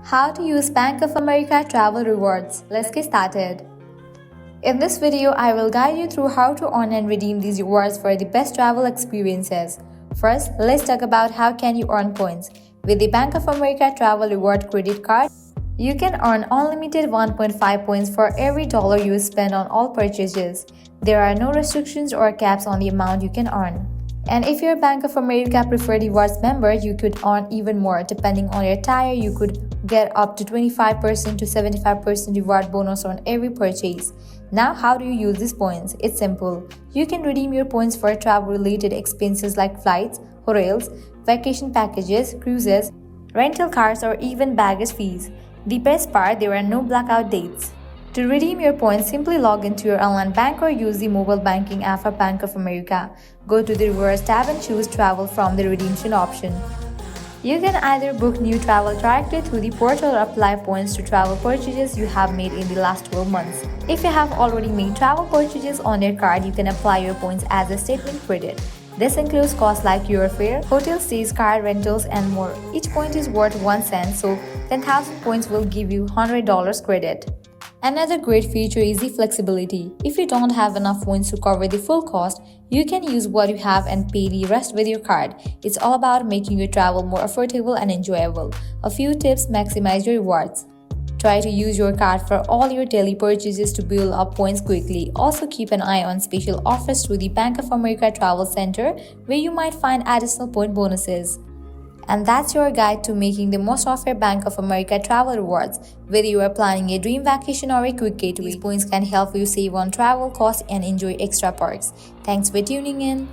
How to use Bank of America travel rewards. Let's get started. In this video, I will guide you through how to earn and redeem these rewards for the best travel experiences. First, let's talk about how can you earn points. With the Bank of America Travel Reward Credit Card, you can earn unlimited 1.5 points for every dollar you spend on all purchases. There are no restrictions or caps on the amount you can earn. And if you're a Bank of America Preferred Rewards member, you could earn even more. Depending on your tier, you could get up to 25% to 75% reward bonus on every purchase. Now, how do you use these points? It's simple. You can redeem your points for travel-related expenses like flights, hotels, vacation packages, cruises, rental cars, or even baggage fees. The best part, there are no blackout dates. To redeem your points, simply log into your online bank or use the mobile banking app of Bank of America. Go to the Rewards tab and choose Travel from the redemption option. You can either book new travel directly through the portal or apply points to travel purchases you have made in the last 12 months. If you have already made travel purchases on your card, you can apply your points as a statement credit. This includes costs like your fare, hotel stays, car rentals, and more. Each point is worth 1 cent, so 10,000 points will give you $100 credit. Another great feature is the flexibility. If you don't have enough points to cover the full cost, you can use what you have and pay the rest with your card. It's all about making your travel more affordable and enjoyable. A few tips: maximize your rewards. Try to use your card for all your daily purchases to build up points quickly. Also keep an eye on special offers through the Bank of America Travel Center, where you might find additional point bonuses. And that's your guide to making the most of your Bank of America travel rewards. Whether you are planning a dream vacation or a quick getaway, these points can help you save on travel costs and enjoy extra perks. Thanks for tuning in.